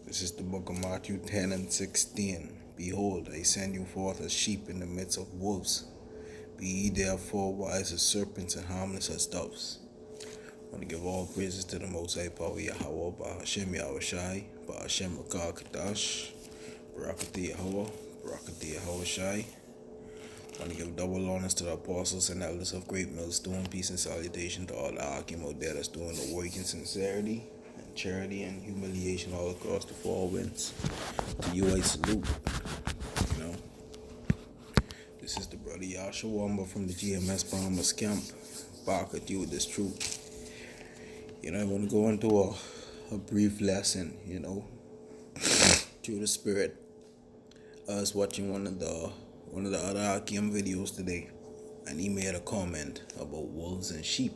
This is the book of Matthew 10 and 16. Behold, I send you forth as sheep in the midst of wolves. Be ye therefore wise as serpents and harmless as doves. I want to give all praises to the Most High Power Yahweh, Bahashem Yahushai, Bahashem Rakah Kadash, Barakati Yahweh, Barakati Yahushai. I want to give double honors to the apostles and elders of Great Millstone. Peace and salutation to all the Akim out there that's doing the work in sincerity and charity and humiliation all across the four winds. To you I salute. This is the brother Yasha Wamba from the GMS Bahamas camp, back at you with this truth. I want to go into a brief lesson, through the spirit. I was watching one of the other Akim videos today, and he made a comment about wolves and sheep.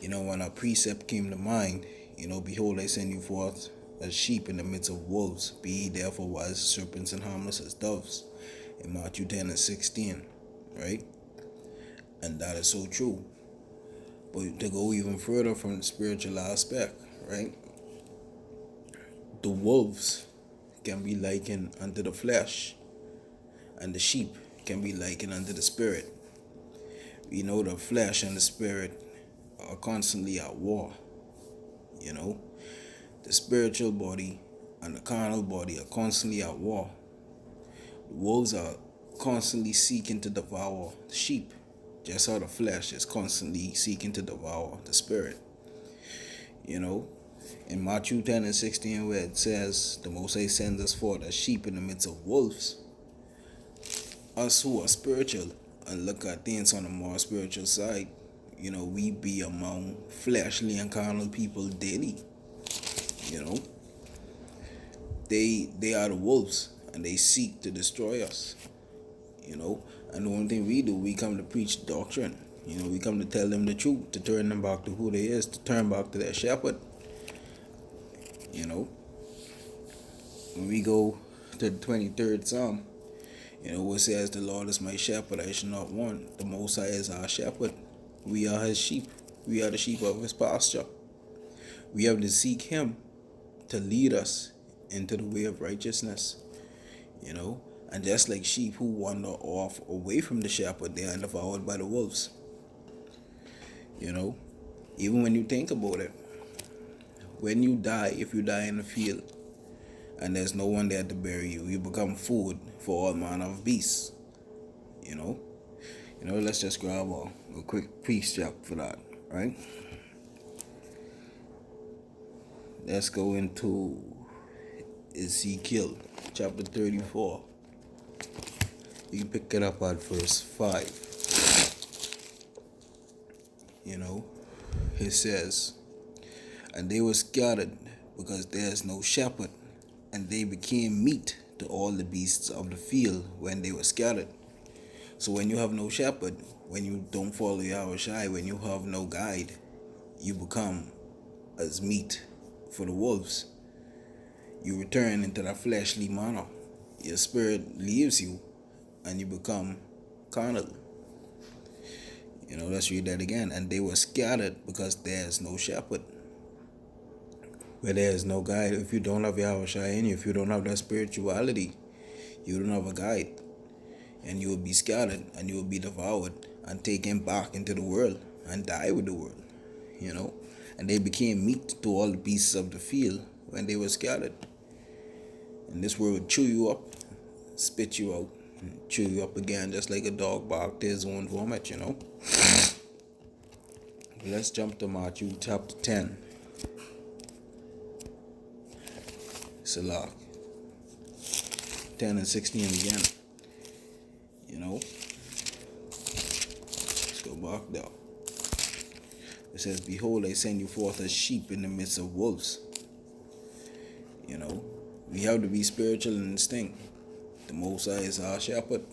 When a precept came to mind, behold, I send you forth as sheep in the midst of wolves. Be ye therefore wise as serpents and harmless as doves. In Matthew 10 and 16, right? And that is so true. But to go even further from the spiritual aspect, right? The wolves can be likened unto the flesh, and the sheep can be likened unto the spirit. We know the flesh and the spirit are constantly at war. The spiritual body and the carnal body are constantly at war. The wolves are constantly seeking to devour the sheep, just how the flesh is constantly seeking to devour the spirit. In Matthew 10 and 16, where it says, the Most High sends us forth as sheep in the midst of wolves, us who are spiritual and look at things on a more spiritual side, we be among fleshly and carnal people daily. They are the wolves, and they seek to destroy us. And the only thing we do, we come to preach doctrine. We come to tell them the truth, to turn them back to who they is, to turn back to their shepherd. When we go to the 23rd Psalm, it says, the Lord is my shepherd, I shall not want. The Most High is our shepherd. We are his sheep. We are the sheep of his pasture. We have to seek him to lead us into the way of righteousness. And just like sheep who wander off away from the shepherd, they are devoured by the wolves. Even when you think about it, when you die, if you die in the field and there's no one there to bury you, you become food for all manner of beasts. Let's just grab a quick precept for that, right? Let's go into Ezekiel chapter 34. You can pick it up at verse 5. It says, and they were scattered because there is no shepherd, and they became meat to all the beasts of the field when they were scattered. So when you have no shepherd, when you don't follow Yahushai, when you have no guide, you become as meat for the wolves. You return into that fleshly manner. Your spirit leaves you and you become carnal. Let's read that again. And they were scattered because there is no shepherd. Where there is no guide, if you don't have Yahushua in you, if you don't have that spirituality, you don't have a guide. And you will be scattered and you will be devoured and taken back into the world and die with the world. And they became meat to all the beasts of the field when they were scattered. And this world would chew you up, spit you out, and chew you up again, just like a dog barked his own vomit, Let's jump to Matthew chapter 10. Salah. 10 and 16 again. Let's go back there. It says, behold, I send you forth as sheep in the midst of wolves. We have to be spiritual and distinct. The Most High is our shepherd.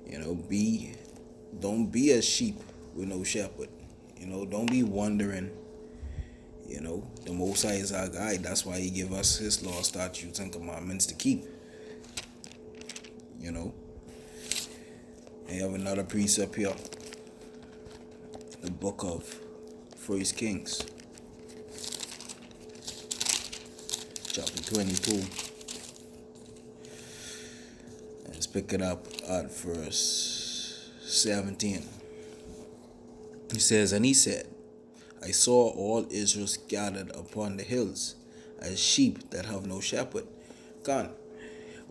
Don't be a sheep with no shepherd. Don't be wandering. The Most High is our guide. That's why he give us his law, statutes, and commandments to keep. I have another precept here. The book of 1 Kings. chapter 22. Let's pick it up at verse 17. He says, and he said, I saw all Israel scattered upon the hills, as sheep that have no shepherd.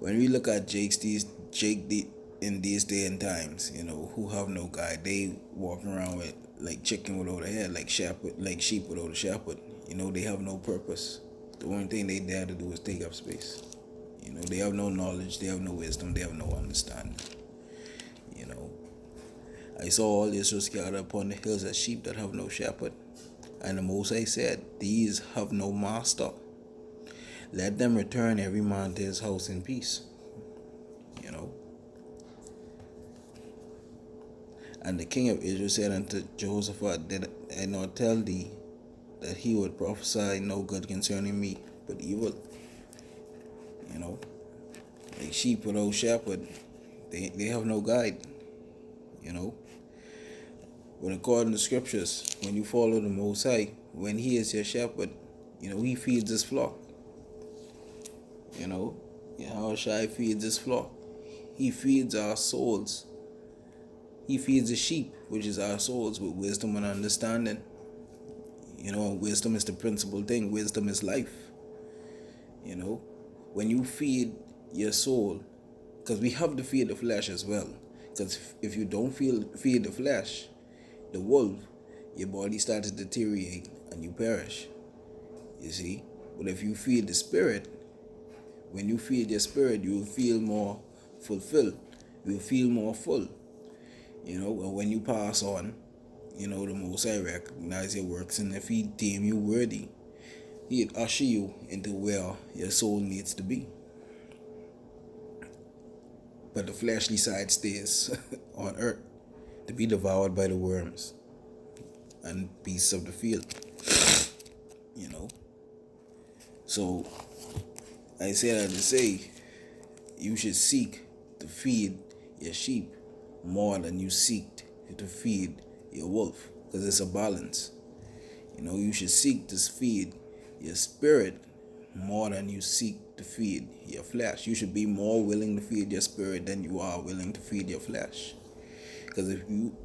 When we look at in these day and times, who have no guide, they walking around with like chicken without a head, like sheep without a shepherd. They have no purpose. The only thing they dare to do is take up space. They have no knowledge, they have no wisdom, they have no understanding. I saw all Israel scattered upon the hills as sheep that have no shepherd. And the Most High said, these have no master. Let them return every man to his house in peace. And the king of Israel said unto Jehoshaphat, did I not tell thee that he would prophesy no good concerning me, but evil? Like sheep without shepherd, they have no guide. But according to scriptures, when you follow the Most High, when he is your shepherd, he feeds his flock. Yahushua feeds his flock. He feeds our souls. He feeds the sheep, which is our souls, with wisdom and understanding. Wisdom is the principal thing. Wisdom is life. When you feed your soul, because we have to feed the flesh as well. Because if you don't feed the flesh, the wolf, your body starts to deteriorate and you perish. You see? But if you feed the spirit, when you feed your spirit, you will feel more fulfilled. You will feel more full. And when you pass on, the Most High recognize your works, and if he deem you worthy, he'd usher you into where your soul needs to be. But the fleshly side stays on earth to be devoured by the worms and beasts of the field. So I say that to say, you should seek to feed your sheep more than you seek to feed your wolf, because it's a balance. You should seek to feed your spirit more than you seek to feed your flesh. You should be more willing to feed your spirit than you are willing to feed your flesh. Because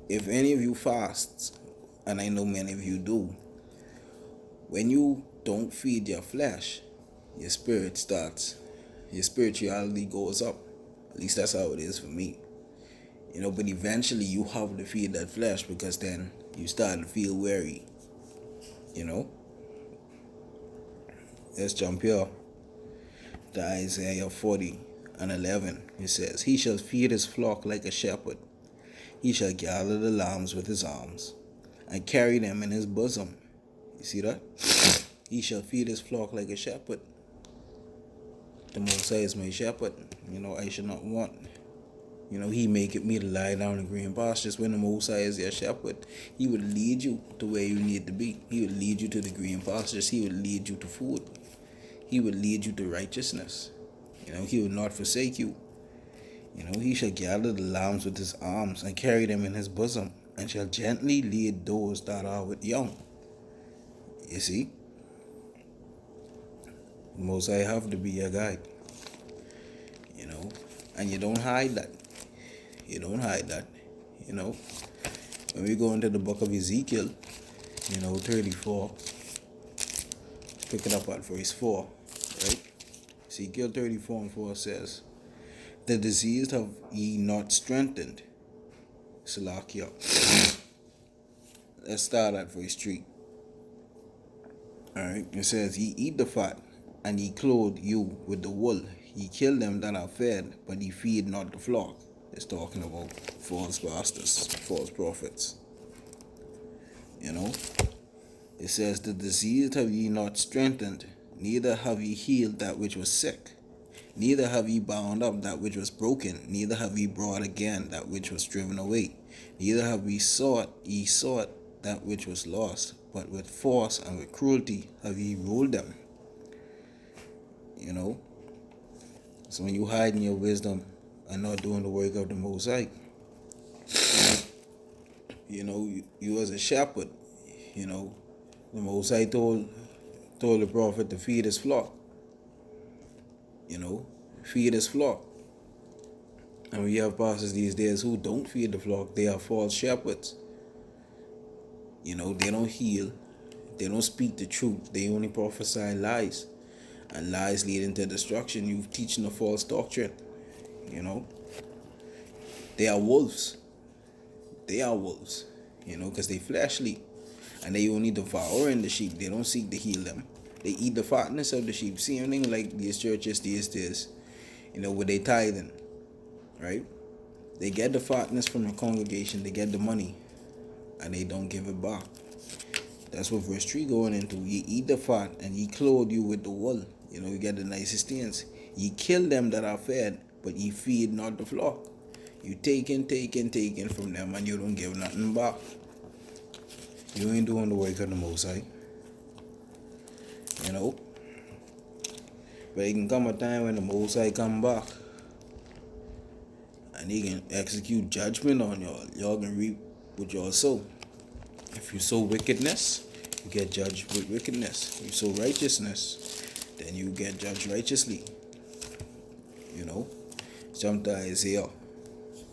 if any of you fasts, and I know many of you do, when you don't feed your flesh, your spirituality goes up. At least that's how it is for me. But eventually you have to feed that flesh, because then you start to feel weary. Let's jump here to Isaiah 40:11. It says, he shall feed his flock like a shepherd. He shall gather the lambs with his arms and carry them in his bosom. You see that? He shall feed his flock like a shepherd. The Most High is my shepherd. I should not want. He maketh me to lie down in green pastures. When the Most High is your shepherd, he would lead you to where you need to be. He would lead you to the green pastures. He would lead you to food. He would lead you to righteousness. He would not forsake you. He shall gather the lambs with his arms and carry them in his bosom, and shall gently lead those that are with young. You see? The Most High have to be your guide. And you don't hide that. When we go into the book of Ezekiel, 34, pick it up at verse 4, right? Ezekiel 34:4 says, the diseased have ye not strengthened. Salakia. Let's start at verse 3. Alright, it says, ye eat the fat, and ye clothe you with the wool. Ye kill them that are fed, but ye feed not the flock. It's talking about false pastors, false prophets. It says, the diseased have ye not strengthened, neither have ye healed that which was sick. Neither have ye bound up that which was broken, neither have ye brought again that which was driven away. Neither have ye sought that which was lost, but with force and with cruelty have ye ruled them. So when you hide in your wisdom and not doing the work of the Most High, you as a shepherd, the Most High told the prophet to feed his flock. feed his flock. And we have pastors these days who don't feed the flock. They are false shepherds. They don't heal. They don't speak the truth. They only prophesy lies. And lies leading to destruction. You're teaching a false doctrine. They are wolves. They are wolves. Because they fleshly. And they only devouring the sheep. They don't seek to heal them. They eat the fatness of the sheep. See anything like these churches these days, where they tithing, right? They get the fatness from the congregation. They get the money. And they don't give it back. That's what verse 3 going into. Ye eat the fat and ye clothe you with the wool. You get the nicest things. Ye kill them that are fed, but ye feed not the flock. You taking from them and you don't give nothing back. You ain't doing the work of the Most High. But it can come a time when the Most High come back and he can execute judgment on y'all. Y'all can reap what y'all sow. If you sow wickedness, you get judged with wickedness. You sow righteousness, then you get judged righteously. Jump to Isaiah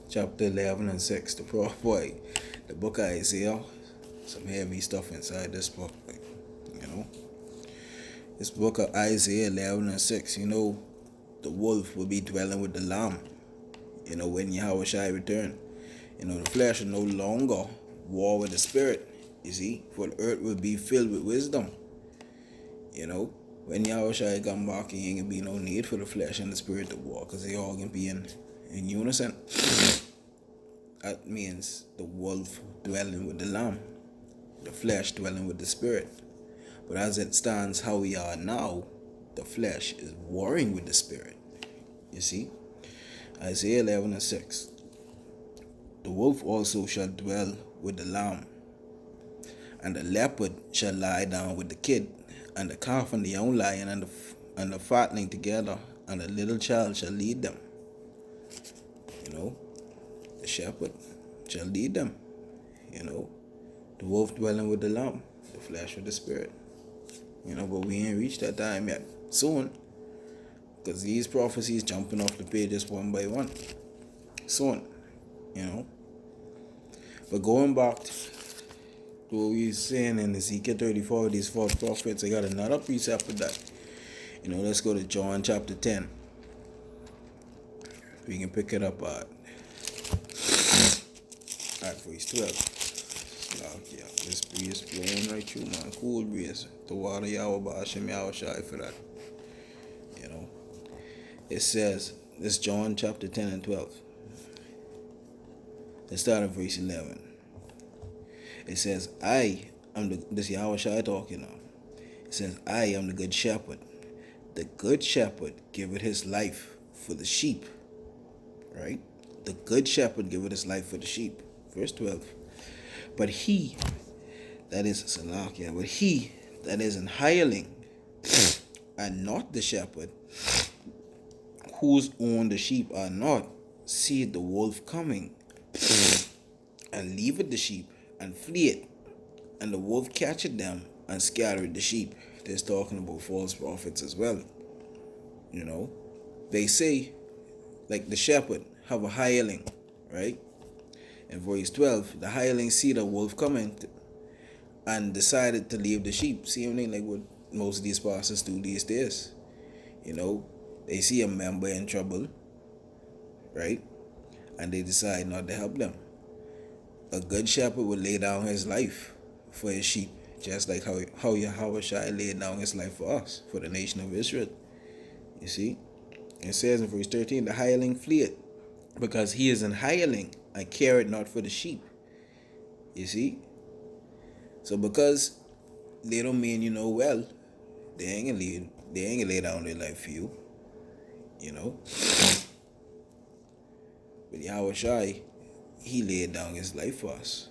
chapter 11 and 6. The book of Isaiah. Some heavy stuff inside this book. This book of Isaiah 11 and 6. The wolf will be dwelling with the lamb. When Yahweh shall return. The flesh will no longer war with the spirit. You see, for the earth will be filled with wisdom. When Yahweh shall come back, he ain't gonna be no need for the flesh and the spirit to war, because they all gonna be in unison. That means the wolf dwelling with the lamb, the flesh dwelling with the spirit. But as it stands how we are now, the flesh is warring with the spirit. You see? Isaiah 11 and 6. The wolf also shall dwell with the lamb, and the leopard shall lie down with the kid, and the calf and the young lion and the fatling together, and the little child shall lead them. The shepherd shall lead them. The wolf dwelling with the lamb, the flesh with the spirit. But we ain't reached that time yet. Soon, because these prophecies jumping off the pages one by one. Soon, But going back to what we were saying in Ezekiel 34, these false prophets, I got another precept for that. Let's go to John chapter 10. We can pick it up at verse 12. Yeah, this breeze blowing right through, man. Cool breeze. The water Yahweh Ba'ashem Yahweh Shai for that. It says, this John chapter 10 and 12. Let's start at verse 11. It says, this Yahweh Shai talking now. It says, I am the good shepherd. The good shepherd giveth his life for the sheep. Right? The good shepherd giveth his life for the sheep. Verse 12. But he that is Salakia, but he that is an hireling and not the shepherd, whose own the sheep are not, seeth the wolf coming, and leaveth the sheep, and fleeth, and the wolf catcheth them, and scattereth the sheep. They're talking about false prophets as well. They say, like the shepherd, have a hireling, right? In verse 12, the hireling see the wolf coming and decided to leave the sheep. See anything like what most of these pastors do these days. They see a member in trouble, right? And they decide not to help them. A good shepherd would lay down his life for his sheep, just like how Yahweh Shai laid down his life for us, for the nation of Israel. You see? It says in verse 13, the hireling fleeth, because he is an hireling and careth not for the sheep. You see? So because they don't mean well, they ain't gonna lay down their life for you. But Yahweh Shai, he laid down his life for us.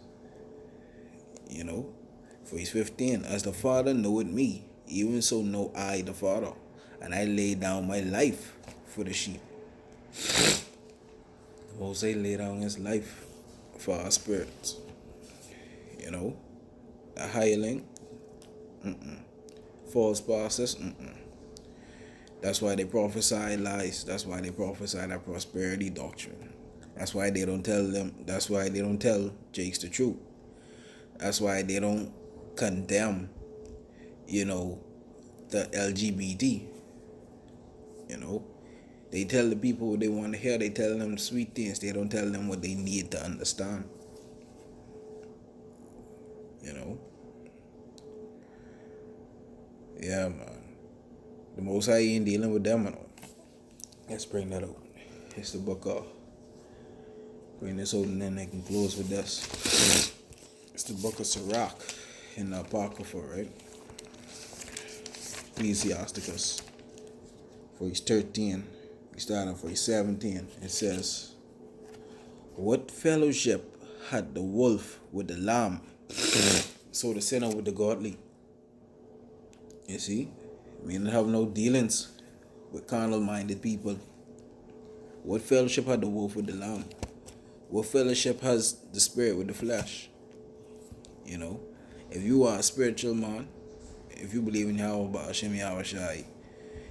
Verse 15, as the Father knoweth me, even so know I the Father, and I lay down my life for the sheep. Moses laid down his life for our spirits. A hireling, false pastors, That's why they prophesy lies. That's why they prophesy that prosperity doctrine. That's why they don't tell them. That's why they don't tell Jakes the truth. That's why they don't condemn, the LGBT. They tell the people what they want to hear. They tell them sweet things. They don't tell them what they need to understand. Yeah, man. The Most High ain't dealing with them. Let's bring that out. It's the book of. Bring this out and then I can close with this. It's the book of Sirach in the Apocrypha, right? Ecclesiasticus. Verse 13. We start on verse 17. It says, "What fellowship had the wolf with the lamb? So the sinner with the godly." You see? We didn't have no dealings with carnal-minded people. What fellowship had the wolf with the lamb? What fellowship has the spirit with the flesh? If you are a spiritual man, if you believe in Yahweh Hashem Yahweh Shai,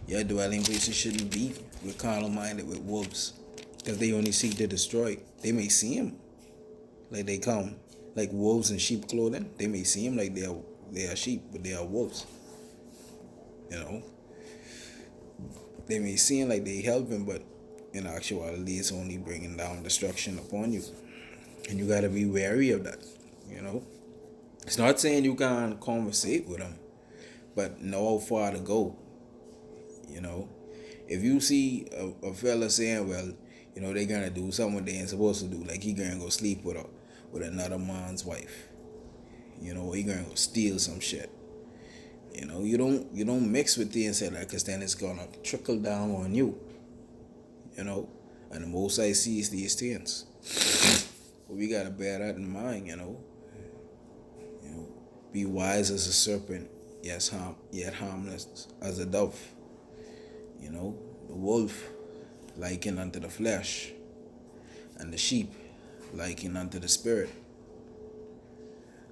your dwelling places shouldn't be with carnal-minded, with wolves, because they only seek to destroy. They may see him like they come, like wolves in sheep clothing. They may see him like they are sheep, but they are wolves. They may seem like they helping, but in actuality, it's only bringing down destruction upon you. And you got to be wary of that, It's not saying you can't conversate with them, but know how far to go, If you see a fella saying, well, they're going to do something they ain't supposed to do, like he going to go sleep with another man's wife, he going to go steal some shit. You don't mix with things like that, because then it's gonna trickle down on you. And the Most High sees these things. But we gotta bear that in mind. Be wise as a serpent, yet harmless as a dove. The wolf likened unto the flesh, and the sheep likened unto the spirit.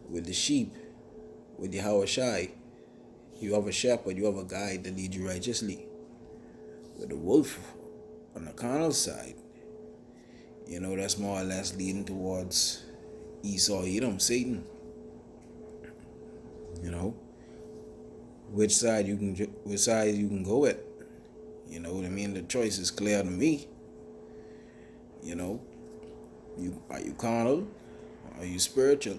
With the sheep, with Yahweh Shai, you have a shepherd, you have a guide to lead you righteously. With the wolf on the carnal side, that's more or less leading towards Esau, Edom, Satan. Which side you can go with. You know what I mean? The choice is clear to me. Are you carnal? Or are you spiritual?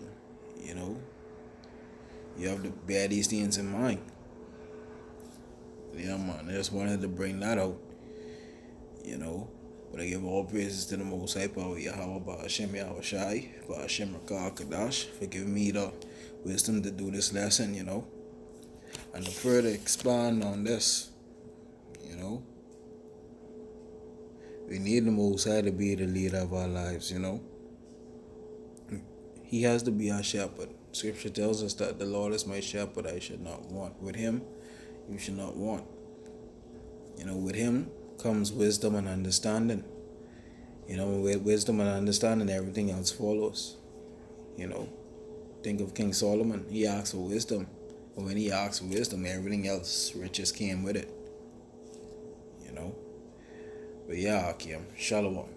You have to bear these things in mind. Yeah, man, I just wanted to bring that out. But I give all praises to the Most High Power, Yahweh, Ba'ashem Yahweh Shai, Ba'ashem Rakah Kadash, for giving me the wisdom to do this lesson, and to further expand on this, We need the Most High to be the leader of our lives, He has to be our shepherd. Scripture tells us that the Lord is my shepherd, I should not want. With him, you should not want. With him comes wisdom and understanding. With wisdom and understanding, everything else follows. Think of King Solomon. He asked for wisdom. But when he asked for wisdom, everything else, riches came with it. But yeah, Akim, Shalom.